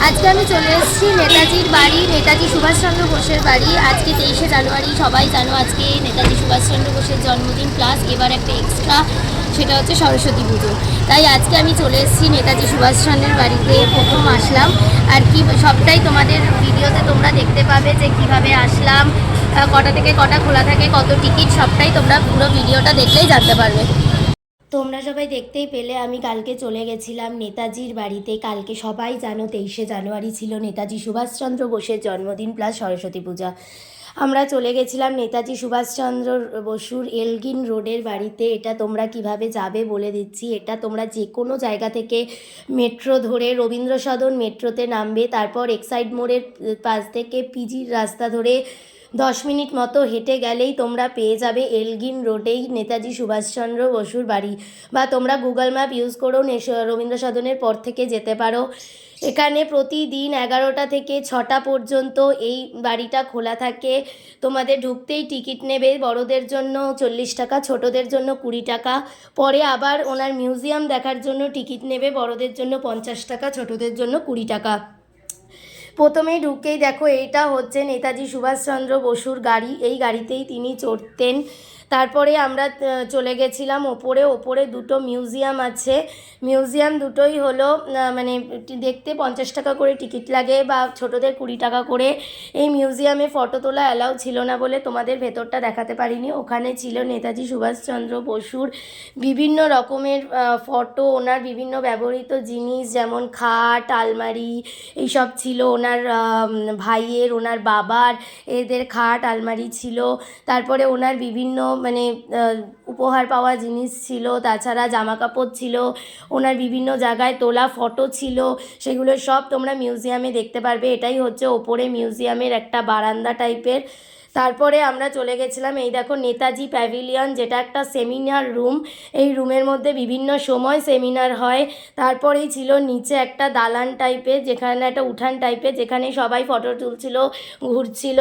আজকে আমি চলে এসেছি নেতাজির বাড়ি, নেতাজি সুভাষচন্দ্র বোসের বাড়ি। আজকে 23শে জানুয়ারি, সবাই জানো আজকে নেতাজি সুভাষচন্দ্র বোসের জন্মদিন, প্লাস এবার একটা এক্সট্রা, সেটা হচ্ছে সরস্বতী পুজো। তাই আজকে আমি চলে এসেছি নেতাজি সুভাষচন্দ্রের বাড়িতে, প্রথম আসলাম আর কি। সবটাই তোমাদের ভিডিওতে তোমরা দেখতে পাবে যে কিভাবে আসলাম, কটা থেকে কটা খোলা থাকে, কত টিকিট, সবটাই তোমরা পুরো ভিডিওটা দেখলেই জানতে পারবে। তোমরা সবাই দেখতেই পেলে আমি কালকে চলে গেছিলাম নেতাজির বাড়িতে। কালকে সবাই জানো 23শে জানুয়ারি ছিল নেতাজি সুভাষচন্দ্র বোসের জন্মদিন প্লাস সরস্বতী পূজা। আমরা চলে গেছিলাম নেতাজি সুভাষচন্দ্র বসুর এলগিন রোডের বাড়িতে। এটা তোমরা কিভাবে যাবে বলে দিচ্ছি। এটা তোমরা যে কোনো জায়গা থেকে মেট্রো ধরে রবীন্দ্র সদন মেট্রোতে নামবে, তারপর এক্সাইড মোড়ের পাশ থেকে পিজির রাস্তা ধরে 10 মিনিট মতো হেঁটে গেলেই তোমরা পেয়ে যাবে এলগিন রোডেই নেতাজি সুভাষচন্দ্র বসুর বাড়ি। বা তোমরা গুগল ম্যাপ ইউজ করেও রবীন্দ্র সদনের পর থেকে যেতে পারো। এখানে প্রতিদিন 11টা থেকে 6টা পর্যন্ত এই বাড়িটা খোলা থাকে। তোমাদের ঢুকতেই টিকিট নেবে, বড়দের জন্য 40 টাকা, ছোটদের জন্য 20 টাকা। পরে আবার ওনার মিউজিয়াম দেখার জন্য টিকিট নেবে, বড়দের জন্য 50 টাকা, ছোটদের জন্য 20 টাকা। প্রথমেই ঢুকেই দেখো, এইটা হচ্ছে নেতাজি সুভাষচন্দ্র বসুর গাড়ি, এই গাড়িতেই তিনি চড়তেন। তারপরে আমরা চলে গেছিলাম ওপরে। ওপরে দুটো মিউজিয়াম আছে, মিউজিয়াম দুটোই হলো মানে দেখতে 50 টাকা করে টিকিট লাগে, বা ছোটোদের 20 টাকা করে। এই মিউজিয়ামে ফটো তোলা অ্যালাউ ছিল না বলে তোমাদের ভেতরটা দেখাতে পারিনি। ওখানে ছিল নেতাজি সুভাষচন্দ্র বসুর বিভিন্ন রকমের ফটো, ওনার বিভিন্ন ব্যবহৃত জিনিস যেমন খাট, আলমারি, এইসব ছিল। ওনার ভাইয়ের, ওনার বাবার, এদের খাট আলমারি ছিল। তারপরে ওনার বিভিন্ন মানে উপহার পাওয়া জিনিস ছিল, তাছাড়া জামা কাপড় ছিল, ওনার বিভিন্ন জায়গায় তোলা ফটো ছিল। সেগুলো সব তোমরা মিউজিয়ামে দেখতে পারবে। এটাই হচ্ছে ওপরে মিউজিয়ামের একটা বারান্দা টাইপের। তারপরে আমরা চলে গেছিলাম, এই দেখো নেতাজি প্যাভিলিয়ন, যেটা একটা সেমিনার রুম। এই রুমের মধ্যে বিভিন্ন সময় সেমিনার হয়। তারপরেই ছিল নিচে একটা দালান টাইপের, যেখানে একটা উঠান টাইপের, যেখানে সবাই ফটো তুলছিল, ঘুরছিল।